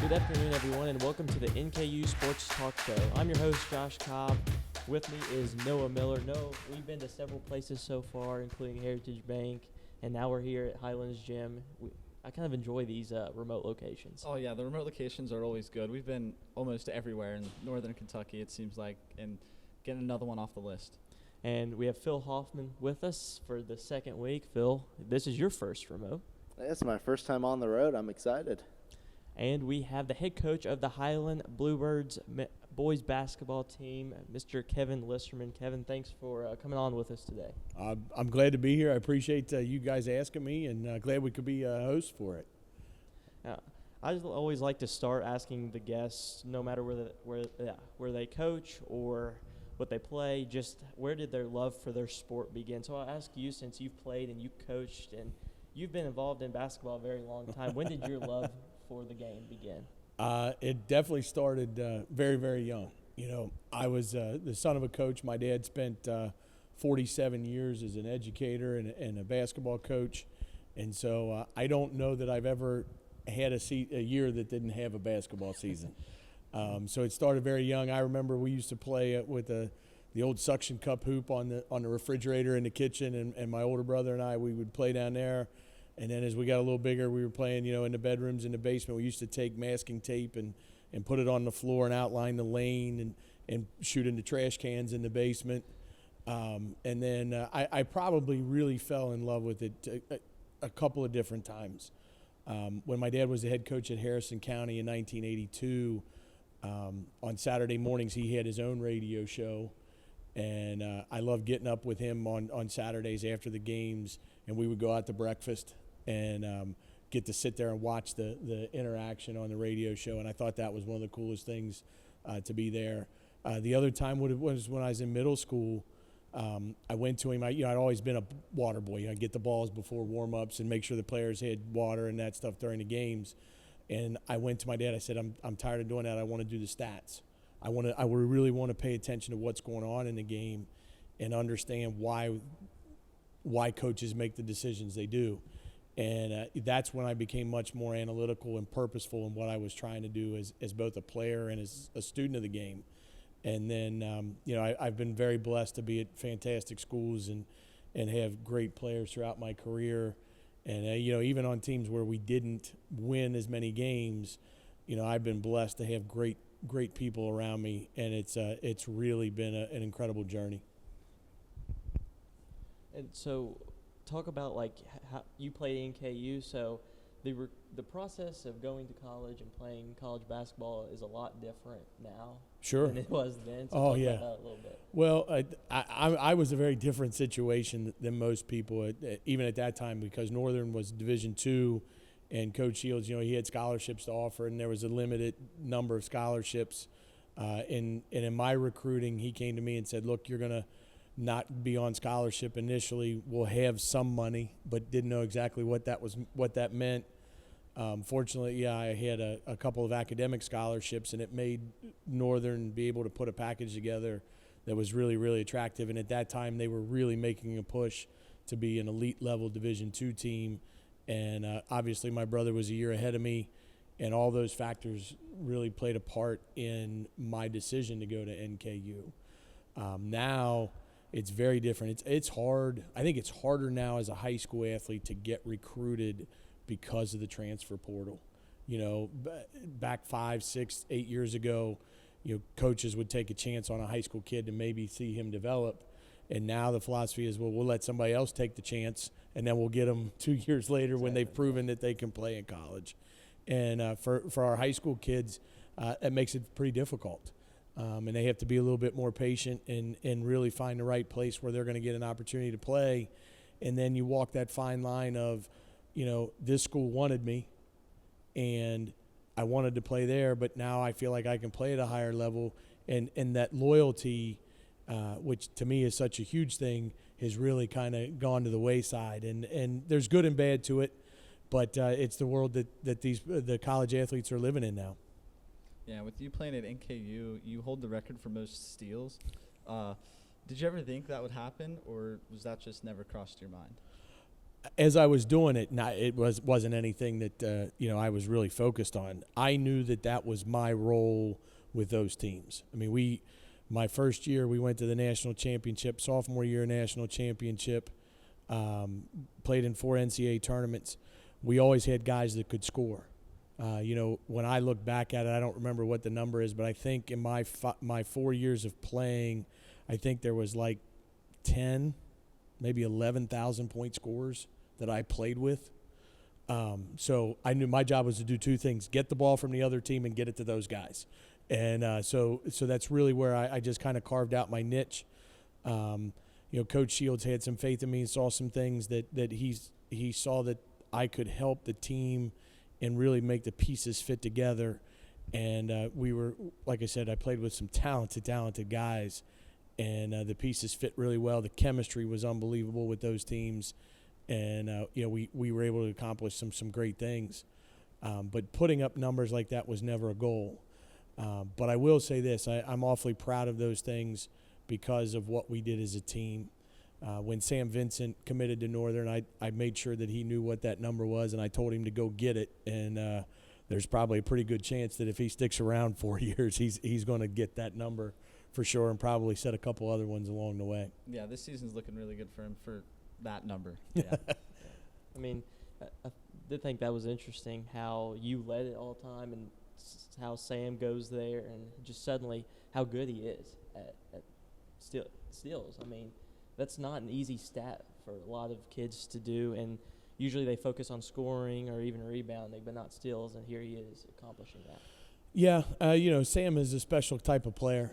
Good afternoon, everyone, and welcome to the NKU Sports Talk Show. I'm your host, Josh Kalb. With me is Noah Miller. Noah, we've been to several places so far, including Heritage Bank, and now we're here at Highlands Gym. I kind of enjoy these remote locations. Oh, yeah, the remote locations are always good. We've been almost everywhere in northern Kentucky, it seems like, and getting another one off the list. And we have Phil Hoffman with us for the second week. Phil, this is your first remote. It's my first time on the road. I'm excited. And we have the head coach of the Highland Bluebirds boys basketball team, Mr. Kevin Listerman. Kevin, thanks for coming on with us today. I'm glad to be here. I appreciate you guys asking me, and glad we could be a host for it. I just always like to start asking the guests, no matter where they coach or what they play, just where did their love for their sport begin? So I'll ask you, since you've played and you've coached and you've been involved in basketball a very long time, when did your love for the game begin? It definitely started very, very young. You know, I was the son of a coach. My dad spent 47 years as an educator and a basketball coach, and so I don't know that I've ever had a year that didn't have a basketball season. So it started very young. I remember we used to play with the old suction cup hoop on the refrigerator in the kitchen, and my older brother and I, we would play down there. And then as we got a little bigger, we were playing, in the bedrooms in the basement. We used to take masking tape and put it on the floor and outline the lane and shoot into trash cans in the basement. And then I probably really fell in love with it a couple of different times. When my dad was the head coach at Harrison County in 1982, on Saturday mornings he had his own radio show. And I loved getting up with him on Saturdays after the games, and we would go out to breakfast and get to sit there and watch the interaction on the radio show. And I thought that was one of the coolest things to be there. The other time was when I was in middle school. I went to him. I'd always been a water boy. I'd get the balls before warm-ups and make sure the players had water and that stuff during the games. And I went to my dad. I said, I'm tired of doing that. I want to do the stats. I really want to pay attention to what's going on in the game and understand why coaches make the decisions they do. And that's when I became much more analytical and purposeful in what I was trying to do as both a player and as a student of the game. And then, I've been very blessed to be at fantastic schools and have great players throughout my career. And, even on teams where we didn't win as many games, I've been blessed to have great people around me, and it's really been an incredible journey. And so talk about how you played NKU. So the process of going to college and playing college basketball is a lot different now than it was then. So talk about that a little bit. Well, I was a very different situation than most people, even at that time, because Northern was Division II, and Coach Shields, he had scholarships to offer, and there was a limited number of scholarships. And in my recruiting, he came to me and said, look, you're going to not be on scholarship initially. We'll have some money, but didn't know exactly what that meant. Fortunately, I had a couple of academic scholarships, and it made Northern be able to put a package together that was really, really attractive. And at that time, they were really making a push to be an elite level Division II team. And obviously my brother was a year ahead of me, and all those factors really played a part in my decision to go to NKU. Now it's very different. It's hard. I think it's harder now as a high school athlete to get recruited because of the transfer portal. Back 5, 6, 8 years ago, coaches would take a chance on a high school kid to maybe see him develop. And now the philosophy is, well, we'll let somebody else take the chance, and then we'll get them 2 years later when they've proven that they can play in college. And for our high school kids, it makes it pretty difficult. And they have to be a little bit more patient and really find the right place where they're going to get an opportunity to play. And then you walk that fine line of, this school wanted me, and I wanted to play there, but now I feel like I can play at a higher level. And that loyalty, which to me is such a huge thing, has really kind of gone to the wayside. And there's good and bad to it, but it's the world that the college athletes are living in now. Yeah, with you playing at NKU, you hold the record for most steals. Did you ever think that would happen, or was that just never crossed your mind? as I was doing it, it wasn't anything that I was really focused on. I knew that was my role with those teams. I mean, my first year we went to the national championship. Sophomore year national championship. Played in 4 NCAA tournaments. We always had guys that could score. When I look back at it, I don't remember what the number is, but I think in my 4 years of playing, I think there was like 10, maybe 11,000 point scorers that I played with. So I knew my job was to do 2 things: get the ball from the other team and get it to those guys. And so that's really where I just kind of carved out my niche. Coach Shields had some faith in me and saw some things that he saw that I could help the team and really make the pieces fit together. And we were, like I said, I played with some talented guys, and the pieces fit really well. The chemistry was unbelievable with those teams, and we were able to accomplish some great things. But putting up numbers like that was never a goal. But I will say this: I'm awfully proud of those things because of what we did as a team. When Sam Vincent committed to Northern, I made sure that he knew what that number was, and I told him to go get it. And there's probably a pretty good chance that if he sticks around 4 years, he's going to get that number for sure, and probably set a couple other ones along the way. Yeah, this season's looking really good for him for that number. Yeah. I mean, I did think that was interesting how you led it all the time, and how Sam goes there, and just suddenly how good he is at steals. I mean, that's not an easy stat for a lot of kids to do, and usually they focus on scoring or even rebounding, but not steals, and here he is accomplishing that. Yeah, Sam is a special type of player.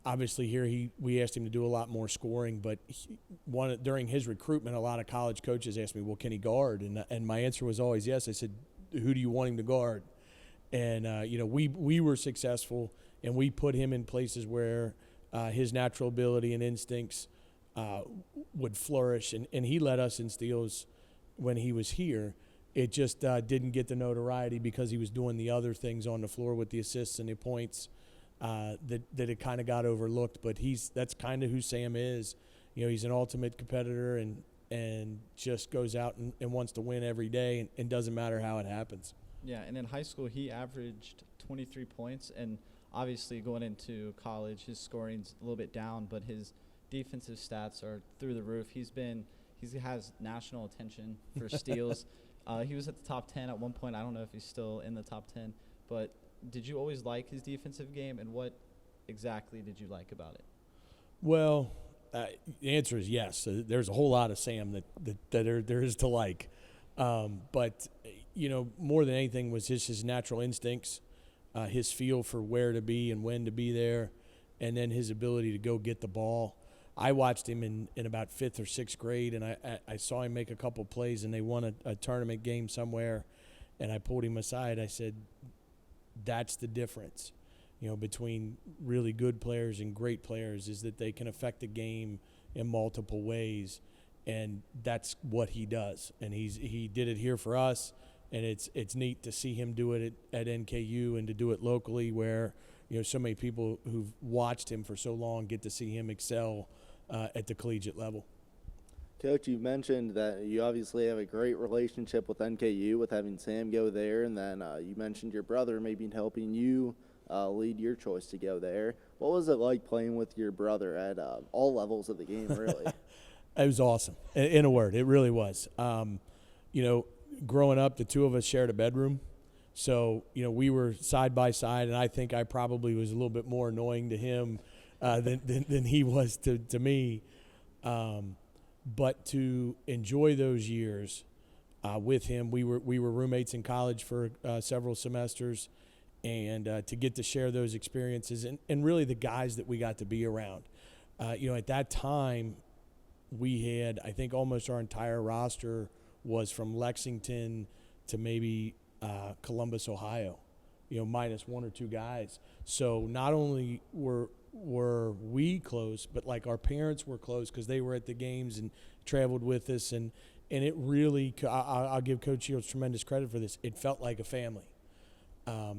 Obviously here we asked him to do a lot more scoring, but during his recruitment, a lot of college coaches asked me, well, can he guard? And my answer was always yes. I said, who do you want him to guard? And, we were successful, and we put him in places where his natural ability and instincts would flourish, and he led us in steals when he was here. It just didn't get the notoriety because he was doing the other things on the floor with the assists and the points that it kind of got overlooked. But that's kind of who Sam is. He's an ultimate competitor and just goes out and wants to win every day, and doesn't matter how it happens. Yeah, and in high school he averaged 23 points, and obviously going into college his scoring's a little bit down, but his defensive stats are through the roof. He has national attention for steals. He was at the top 10 at one point. I don't know if he's still in the top 10, but did you always like his defensive game, and what exactly did you like about it? Well, the answer is yes. There's a whole lot of Sam that there is to like. But, more than anything was his natural instincts, his feel for where to be and when to be there, and then his ability to go get the ball. I watched him in about 5th or 6th grade, and I saw him make a couple plays, and they won a tournament game somewhere, and I pulled him aside. I said, that's the difference, between really good players and great players, is that they can affect the game in multiple ways, and that's what he does. And he did it here for us, and it's neat to see him do it at NKU and to do it locally where, so many people who've watched him for so long get to see him excel at the collegiate level. Coach, you mentioned that you obviously have a great relationship with NKU with having Sam go there, and then you mentioned your brother maybe helping you lead your choice to go there. What was it like playing with your brother at all levels of the game, really? It was awesome. In a word, it really was. Growing up, the two of us shared a bedroom. So, we were side by side, and I think I probably was a little bit more annoying to him than he was to me. But to enjoy those years with him, we were roommates in college for several semesters, and to get to share those experiences and really the guys that we got to be around. At that time, we had, I think, almost our entire roster was from Lexington to maybe Columbus, Ohio, minus 1 or 2 guys. So not only were we close, but like our parents were close because they were at the games and traveled with us. And it really, I'll give Coach Shields tremendous credit for this. It felt like a family.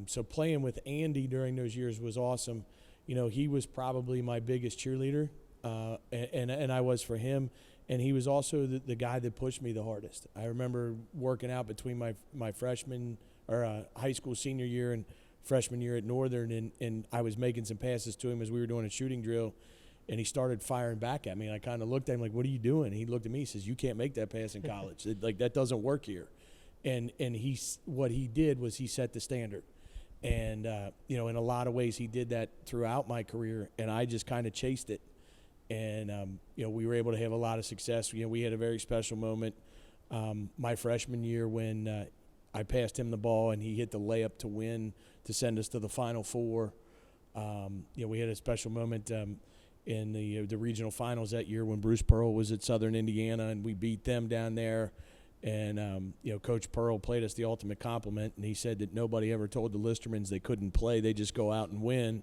So playing with Andy during those years was awesome. He was probably my biggest cheerleader, and I was for him. And he was also the guy that pushed me the hardest. I remember working out between my freshman or high school senior year and freshman year at Northern, and I was making some passes to him as we were doing a shooting drill, and he started firing back at me. And I kind of looked at him like, "What are you doing?" And he looked at me. He says, "You can't make that pass in college. Like, that doesn't work here." And what he did was he set the standard. And in a lot of ways he did that throughout my career, and I just kind of chased it. And we were able to have a lot of success. We had a very special moment my freshman year when I passed him the ball and he hit the layup to win to send us to the Final Four. We had a special moment in the regional finals that year when Bruce Pearl was at Southern Indiana, and we beat them down there. And Coach Pearl played us the ultimate compliment, and he said that nobody ever told the Listermans they couldn't play; they just go out and win.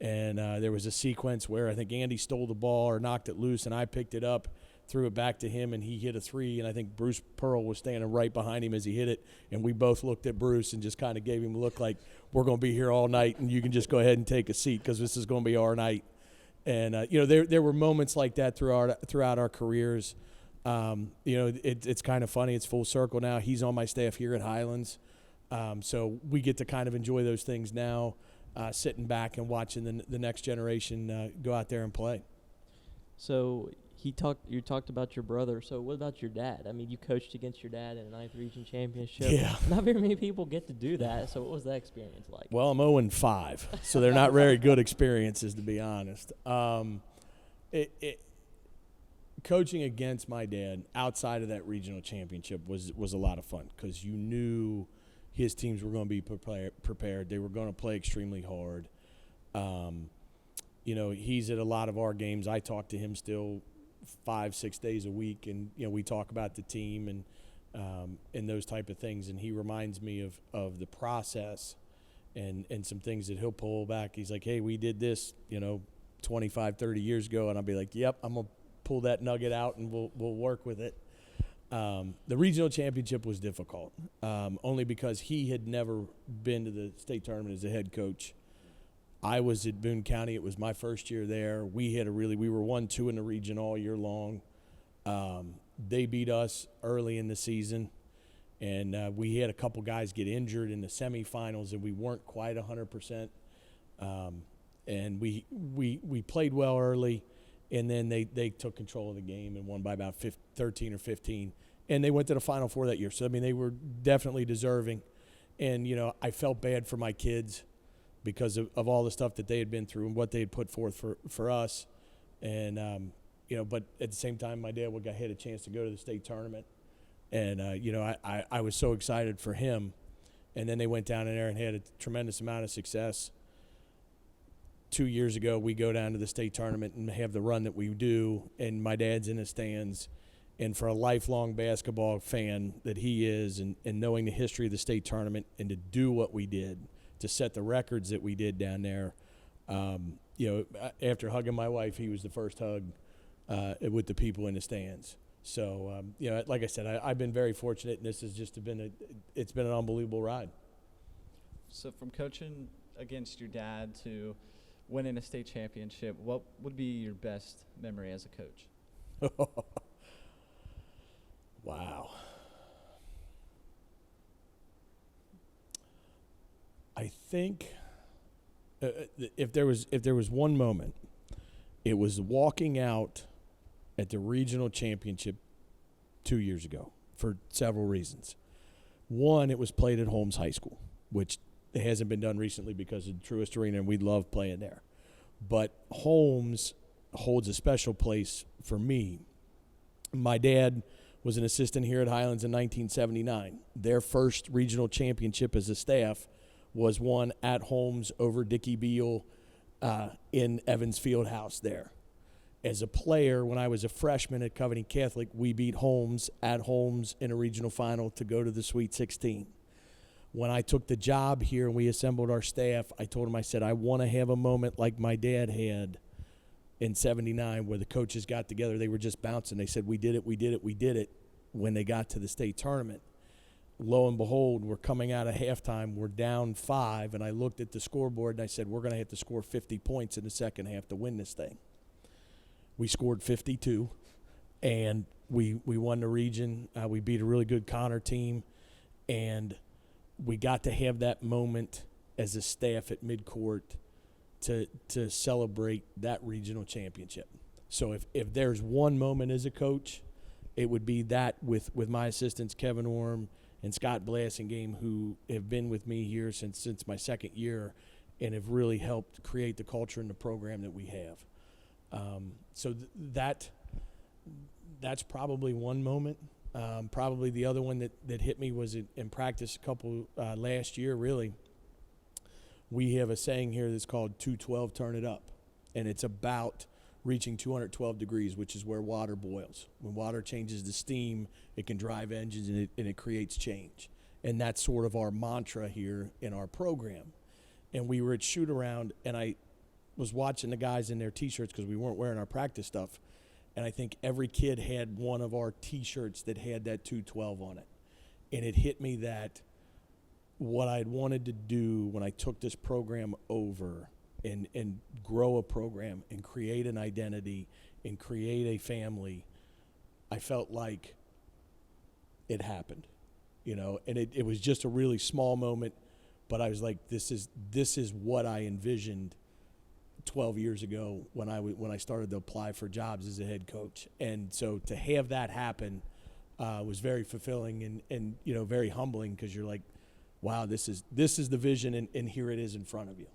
And there was a sequence where I think Andy stole the ball or knocked it loose, and I picked it up, threw it back to him, and he hit a three. And I think Bruce Pearl was standing right behind him as he hit it, and we both looked at Bruce and just kind of gave him a look like, we're going to be here all night, and you can just go ahead and take a seat because this is going to be our night. And there were moments like that throughout our careers. It's kind of funny. It's full circle now. He's on my staff here at Highlands, so we get to kind of enjoy those things now. Sitting back and watching the next generation go out there and play. So you talked about your brother. So what about your dad? I mean, you coached against your dad in the 9th Region Championship. Yeah. Not very many people get to do that. So what was that experience like? Well, I'm 0-5, so they're not very good experiences, to be honest. Coaching against my dad outside of that regional championship was a lot of fun because you knew his teams were going to be prepared. They were going to play extremely hard. He's at a lot of our games. I talk to him still 5-6 days a week, and we talk about the team and those type of things. And he reminds me of the process and some things that he'll pull back. He's like, "Hey, we did this, 25, 30 years ago," and I'll be like, "Yep, I'm gonna pull that nugget out and we'll work with it." The regional championship was difficult, only because he had never been to the state tournament as a head coach. I was at Boone County. It was my first year there. We were 1-2 in the region all year long. They beat us early in the season, and we had a couple guys get injured in the semifinals, and we weren't quite 100%. And we played well early. And then they took control of the game and won by about 13 or 15. And they went to the Final Four that year. So, I mean, they were definitely deserving. And, I felt bad for my kids because of all the stuff that they had been through and what they had put forth for us. And, but at the same time, my dad had a chance to go to the state tournament. And, I was so excited for him. And then they went down in there and had a tremendous amount of success. 2 years ago, we go down to the state tournament and have the run that we do, and my dad's in the stands. And for a lifelong basketball fan that he is, and knowing the history of the state tournament, and to do what we did, to set the records that we did down there, after hugging my wife, he was the first hug with the people in the stands. So, like I said, I've been very fortunate, and this has just been it's been an unbelievable ride. So from coaching against your dad to winning a state championship, what would be your best memory as a coach? Wow. I think if there was one moment, it was walking out at the regional championship 2 years ago for several reasons. One, it was played at Holmes High School, which it hasn't been done recently because of Truist Arena, and we love playing there. But Holmes holds a special place for me. My dad was an assistant here at Highlands in 1979. Their first regional championship as a staff was won at Holmes over Dickie Beal in Evans Fieldhouse there. As a player, when I was a freshman at Covington Catholic, we beat Holmes at Holmes in a regional final to go to the Sweet 16. When I took the job here and we assembled our staff, I told him, I said, I want to have a moment like my dad had in 79 where the coaches got together. They were just bouncing. They said, we did it when they got to the state tournament. Lo and behold, we're coming out of halftime. We're down 5, and I looked at the scoreboard and I said, we're going to have to score 50 points in the second half to win this thing. We scored 52. and we won the region. We beat a really good Connor team, and we got to have that moment as a staff at midcourt to celebrate that regional championship. So if there's one moment as a coach, it would be that with my assistants Kevin Orm and Scott Blassingame, who have been with me here since my second year and have really helped create the culture and the program that we have. So that's probably one moment. Probably the other one that hit me was in practice a couple last year, really. We have a saying here that's called 212 turn it up, and it's about reaching 212 degrees, which is where water boils. When water changes to steam, it can drive engines and it creates change. And that's sort of our mantra here in our program. And we were at shoot around, and I was watching the guys in their T-shirts because we weren't wearing our practice stuff. And I think every kid had one of our T-shirts that had that 212 on it. And it hit me that what I'd wanted to do when I took this program over and grow a program and create an identity and create a family, I felt like it happened, and it was just a really small moment, but I was like, this is what I envisioned 12 years ago when I started to apply for jobs as a head coach. And so to have that happen was very fulfilling and very humbling, because you're like, wow, this is the vision, and here it is in front of you.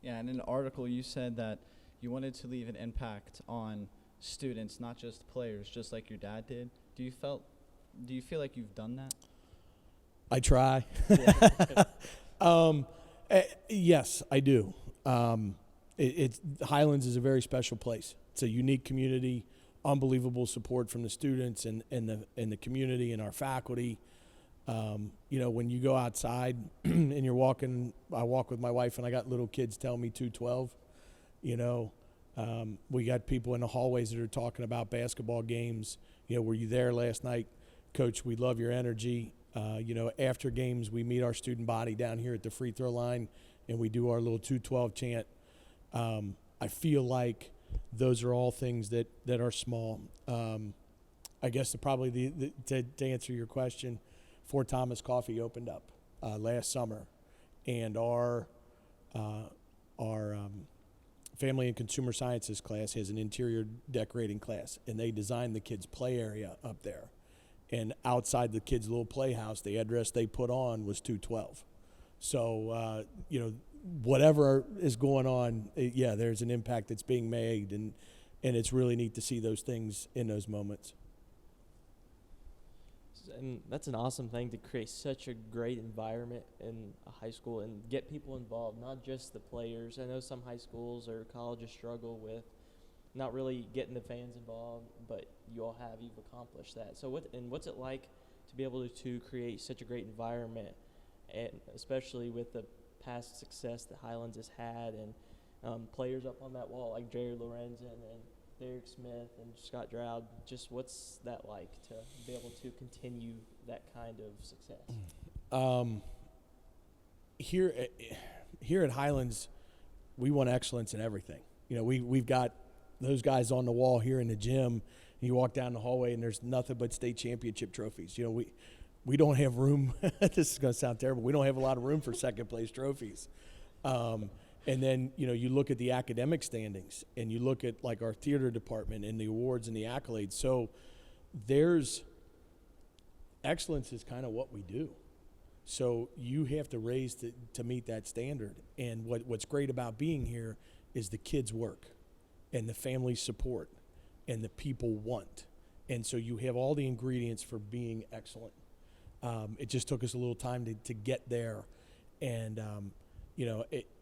Yeah, and in an article you said that you wanted to leave an impact on students, not just players, just like your dad did. Do you feel like you've done that? I try. Yes, I do. Highlands is a very special place. It's a unique community, unbelievable support from the students and the community and our faculty. When you go outside and you're walking, I walk with my wife, and I got little kids telling me 212. We got people in the hallways that are talking about basketball games. Were you there last night? Coach, we love your energy. After games, we meet our student body down here at the free throw line, and we do our little 212 chant. I feel like those are all things that are small. I guess probably to answer your question, Fort Thomas Coffee opened up last summer, and our Family and Consumer Sciences class has an interior decorating class, and they designed the kids' play area up there. And outside the kids' little playhouse, the address they put on was 212. So, whatever is going on, there's an impact that's being made, and it's really neat to see those things in those moments. And that's an awesome thing, to create such a great environment in a high school and get people involved, not just the players. I know some high schools or colleges struggle with not really getting the fans involved, but you've accomplished that. So what's it like to be able to create such a great environment, and especially with the past success that Highlands has had, and players up on that wall like Jared Lorenzen and Derek Smith and Scott Drouд? Just what's that like to be able to continue that kind of success? Here at Highlands, we want excellence in everything. We've got those guys on the wall here in the gym. You walk down the hallway and there's nothing but state championship trophies. We don't have room. This is going to sound terrible. We don't have a lot of room for second place trophies. And then, you look at the academic standings, and you look at like our theater department and the awards and the accolades. So excellence is kind of what we do. So you have to raise to meet that standard. And what's great about being here is the kids' work and the family support and the people want. And so you have all the ingredients for being excellent. It just took us a little time to get there. And,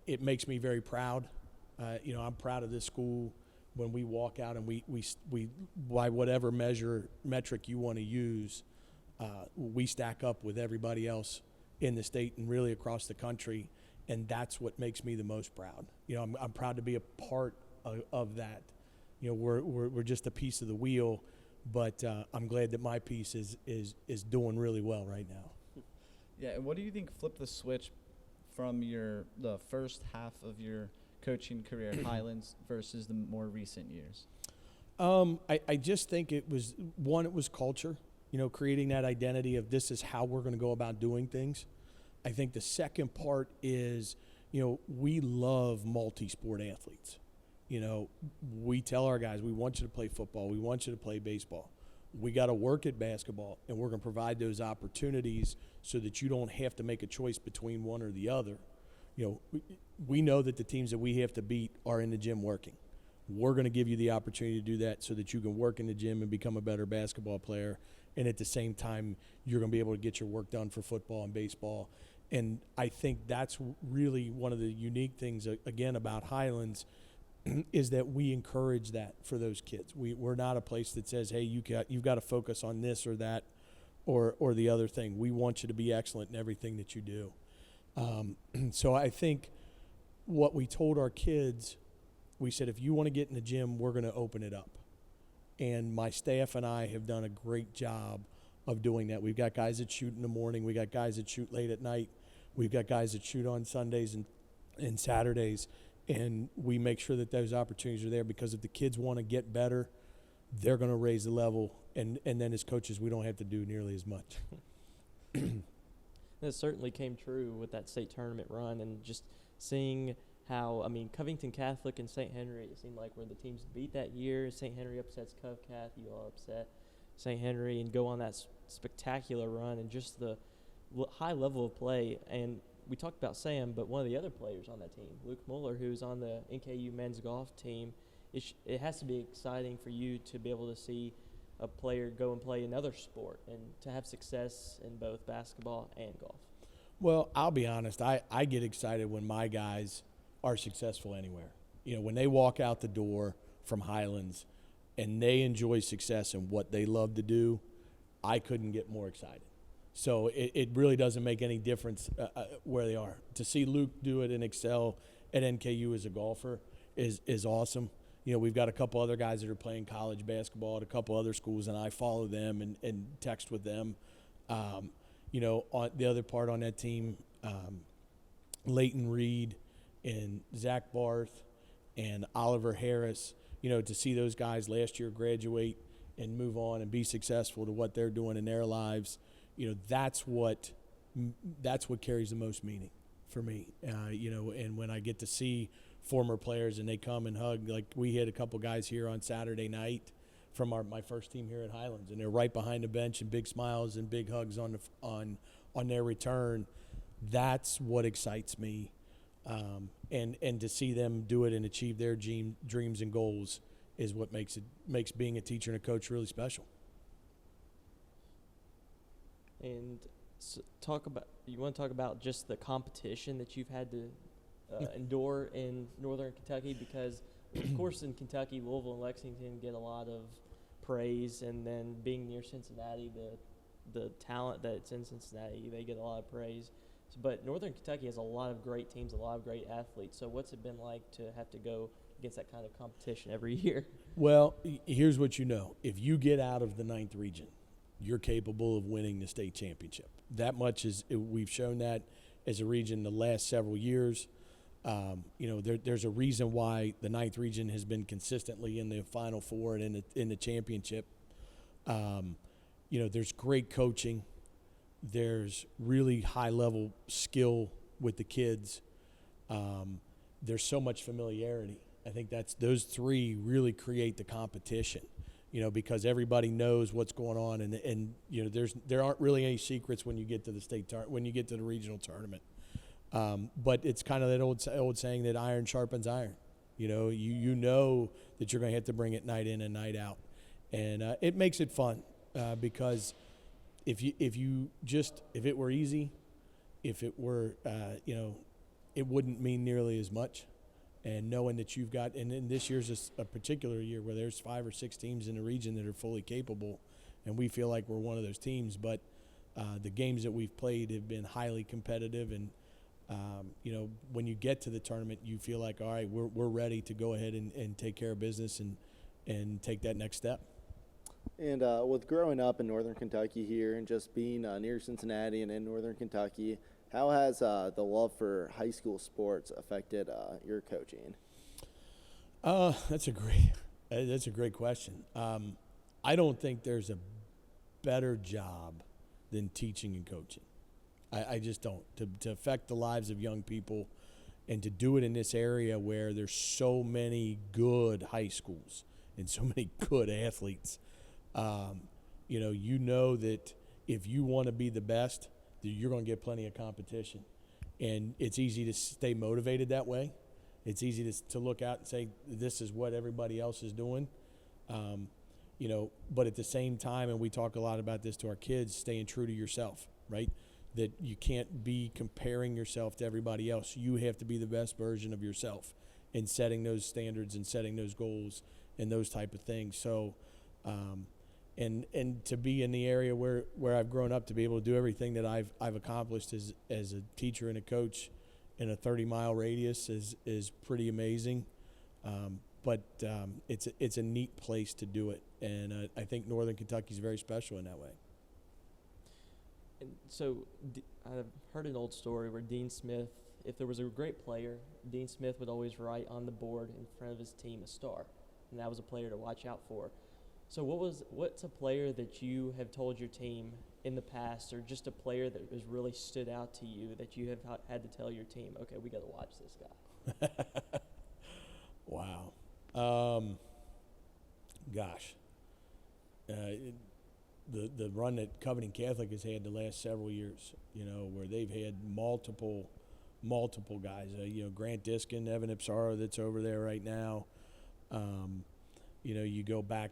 it makes me very proud. I'm proud of this school when we walk out and we by whatever metric you want to use, we stack up with everybody else in the state and really across the country, and that's what makes me the most proud. I'm proud to be a part of that. We're just a piece of the wheel, but I'm glad that my piece is doing really well right now. Yeah, and what do you think flipped the switch from the first half of your coaching career at Highlands versus the more recent years? I just think it was culture, creating that identity of this is how we're going to go about doing things. I think the second part is, we love multi-sport athletes. We tell our guys, we want you to play football, we want you to play baseball. We got to work at basketball, and we're going to provide those opportunities so that you don't have to make a choice between one or the other. We know that the teams that we have to beat are in the gym working. We're going to give you the opportunity to do that so that you can work in the gym and become a better basketball player. And at the same time, you're going to be able to get your work done for football and baseball. And I think that's really one of the unique things, again, about Highlands is that we encourage that for those kids. We're not a place that says, hey, you've got to focus on this or that or the other thing. We want you to be excellent in everything that you do. So I think what we told our kids, we said, if you want to get in the gym, we're going to open it up. And my staff and I have done a great job of doing that. We've got guys that shoot in the morning. We got guys that shoot late at night. We've got guys that shoot on Sundays and Saturdays. And we make sure that those opportunities are there, because if the kids want to get better, they're going to raise the level. And then as coaches, we don't have to do nearly as much. That certainly came true with that state tournament run, and just seeing how, Covington Catholic and St. Henry, it seemed like were the teams to beat that year. St. Henry upsets Cov Cath, you all upset St. Henry, and go on that spectacular run, and just the high level of play. And we talked about Sam, but one of the other players on that team, Luke Mueller, who's on the NKU men's golf team, it has to be exciting for you to be able to see a player go and play another sport and to have success in both basketball and golf. Well, I'll be honest. I get excited when my guys are successful anywhere. When they walk out the door from Highlands and they enjoy success in what they love to do, I couldn't get more excited. So it really doesn't make any difference where they are. To see Luke do it and excel at NKU as a golfer is awesome. We've got a couple other guys that are playing college basketball at a couple other schools, and I follow them and text with them. On the other part on that team, Leighton Reed and Zach Barth and Oliver Harris, to see those guys last year graduate and move on and be successful to what they're doing in their lives, that's what carries the most meaning for me. And when I get to see former players and they come and hug, like we had a couple guys here on Saturday night from my first team here at Highlands, and they're right behind the bench and big smiles and big hugs on their return. That's what excites me. And to see them do it and achieve their dreams and goals is what makes being a teacher and a coach really special. And you want to talk about just the competition that you've had to endure in Northern Kentucky, because of course in Kentucky, Louisville and Lexington get a lot of praise, and then being near Cincinnati, the talent that's in Cincinnati, they get a lot of praise. But Northern Kentucky has a lot of great teams, a lot of great athletes. So what's it been like to have to go against that kind of competition every year? Well, here's what you know. If you get out of the 9th region, you're capable of winning the state championship. That much we've shown that as a region the last several years. There's a reason why the 9th region has been consistently in the Final Four and in the championship. There's great coaching. There's really high-level skill with the kids. There's so much familiarity. I think those three really create the competition, because everybody knows what's going on, and there aren't really any secrets when you get to the regional tournament. But it's kind of that old saying that iron sharpens iron. You know that you're going to have to bring it night in and night out, and it makes it fun because if it were easy, if it were it wouldn't mean nearly as much. And knowing that you've got, and this year's a particular year where there's 5 or 6 teams in the region that are fully capable, and we feel like we're one of those teams. But the games that we've played have been highly competitive, and when you get to the tournament, you feel like, all right, we're ready to go ahead and take care of business and take that next step. And with growing up in Northern Kentucky here and just being near Cincinnati and in Northern Kentucky, how has the love for high school sports affected your coaching? That's That's a great question. I don't think there's a better job than teaching and coaching. I just don't. To affect the lives of young people and to do it in this area where there's so many good high schools and so many good athletes, you know that if you want to be the best, you're going to get plenty of competition. And it's easy to stay motivated that way. It's easy to look out and say, this is what everybody else is doing. But at the same time, and we talk a lot about this to our kids, staying true to yourself, right? That you can't be comparing yourself to everybody else. You have to be the best version of yourself in setting those standards and setting those goals and those type of things. So, and to be in the area where I've grown up, to be able to do everything that I've accomplished as a teacher and a coach in a 30-mile radius is pretty amazing. But it's a neat place to do it, and I think Northern Kentucky is very special in that way. And so I've heard an old story where Dean Smith, if there was a great player, Dean Smith would always write on the board in front of his team a star, and that was a player to watch out for. So what's a player that you have told your team in the past, or just a player that has really stood out to you that you have had to tell your team, okay, we got to watch this guy? Wow. The run that Covington Catholic has had the last several years, where they've had multiple guys. Grant Diskin, Evan Ipsaro that's over there right now. You go back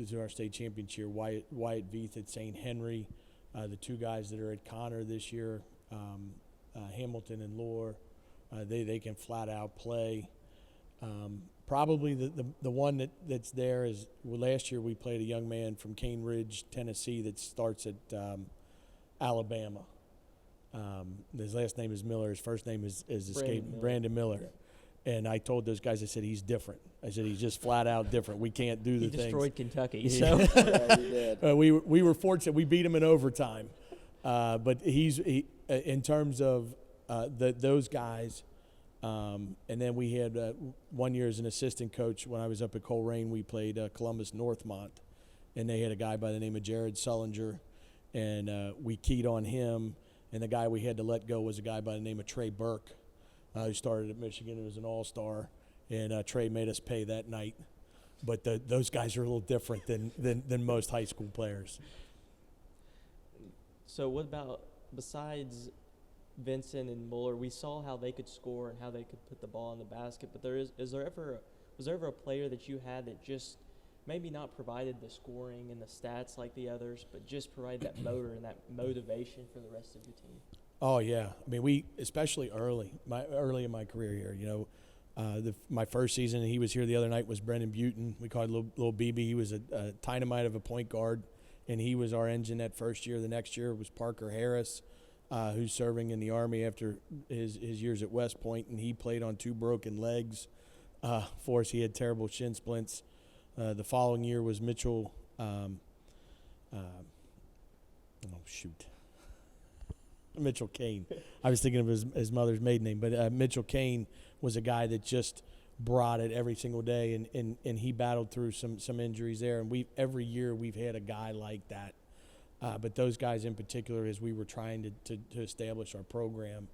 to our state championship year, Wyatt Veith at St. Henry, the two guys that are at Connor this year, Hamilton and Lohr, they can flat out play. Probably the one that's there is, last year we played a young man from Cane Ridge, Tennessee that starts at Alabama. His last name is Miller. His first name is Brandon Miller. And I told those guys, I said, he's different. I said, he's just flat out different. We can't do the things. He destroyed Kentucky. So Yeah, he did. we were fortunate. We beat him in overtime. But he in terms of those guys. And then we had 1 year as an assistant coach when I was up at Coleraine. We played Columbus Northmont, and they had a guy by the name of Jared Sullinger, and we keyed on him. And the guy we had to let go was a guy by the name of Trey Burke, who started at Michigan and was an all-star. And Trey made us pay that night. But those guys are a little different than most high school players. So what about, besides Vincent and Mueller, we saw how they could score and how they could put the ball in the basket, but was there ever a player that you had that just maybe not provided the scoring and the stats like the others, but just provided that motor and that motivation for the rest of your team? Oh yeah, I mean, we, especially early in my career here, my first season, he was here the other night, was Brendan Butin. We called him little BB. He was a dynamite of a point guard, and he was our engine that first year. The next year was Parker Harris, who's serving in the Army after his years at West Point, and he played on 2 broken legs for us. He had terrible shin splints. The following year was Mitchell. Mitchell Kane. I was thinking of his mother's maiden name, but Mitchell Kane was a guy that just brought it every single day, and he battled through some injuries there. And every year we've had a guy like that. But those guys in particular, as we were trying to establish our program.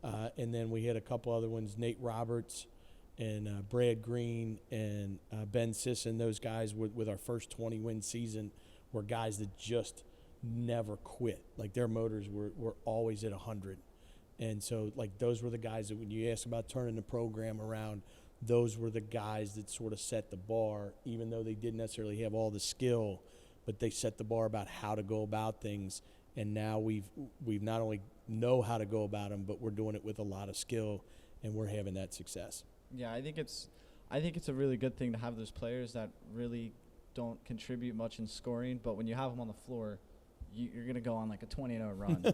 And then we had a couple other ones, Nate Roberts and Brad Green and Ben Sisson. Those guys with our first 20-win season were guys that just never quit. Like, their motors were always at 100. And so, like, those were the guys that when you ask about turning the program around, those were the guys that sort of set the bar, even though they didn't necessarily have all the skill, but they set the bar about how to go about things. And now we've not only know how to go about them, but we're doing it with a lot of skill, and we're having that success. Yeah, I think it's a really good thing to have those players that really don't contribute much in scoring, but when you have them on the floor, you're going to go on like a 20-0 run.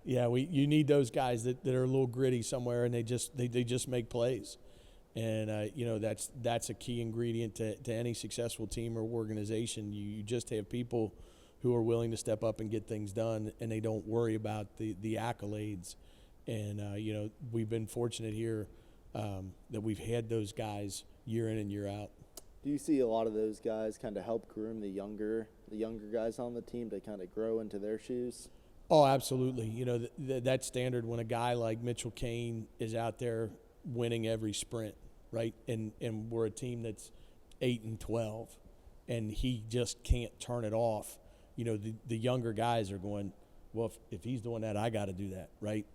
Yeah, you need those guys that are a little gritty somewhere, and they just make plays. And that's a key ingredient to any successful team or organization. You just have people who are willing to step up and get things done, and they don't worry about the accolades. And we've been fortunate here that we've had those guys year in and year out. Do you see a lot of those guys kind of help groom the younger guys on the team to kind of grow into their shoes? Oh, absolutely. You know, that standard when a guy like Mitchell Kane is out there winning every sprint, right? And we're a team that's 8-12, and he just can't turn it off. You know, the younger guys are going, well, if he's doing that, I got to do that, right?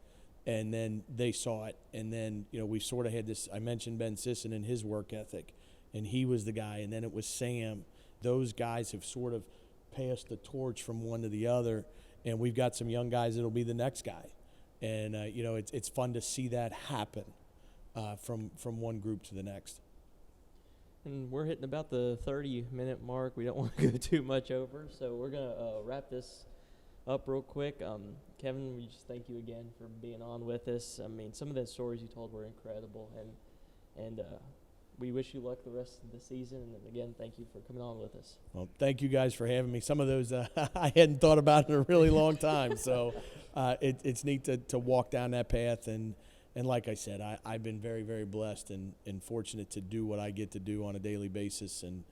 And then they saw it. And then, you know, we sort of had this, I mentioned Ben Sisson and his work ethic, and he was the guy. And then it was Sam. Those guys have sort of passed the torch from one to the other, and we've got some young guys that'll be the next guy. And, you know, it's fun to see that happen from one group to the next. And we're hitting about the 30-minute mark. We don't want to go too much over, so we're going to wrap this up real quick. Kevin, we just thank you again for being on with us. I mean, some of the stories you told were incredible, and we wish you luck the rest of the season. And again, thank you for coming on with us. Well, thank you guys for having me. Some of those I hadn't thought about in a really long time, so it's neat to walk down that path. And like I said, I've been very, very blessed and fortunate to do what I get to do on a daily basis. And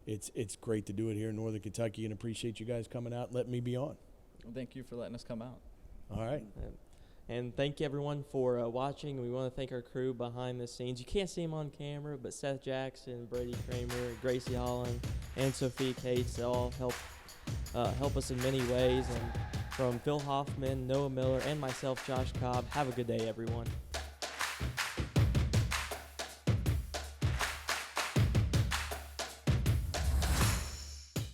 it's great to do it here in Northern Kentucky, and appreciate you guys coming out and letting me be on. Well, thank you for letting us come out. All right. And thank you, everyone, for watching. We want to thank our crew behind the scenes. You can't see them on camera, but Seth Jackson, Brady Kramer, Gracie Holland, and Sophia Cates, they all help us in many ways. And from Phil Hoffman, Noah Miller, and myself, Josh Kalb, have a good day, everyone.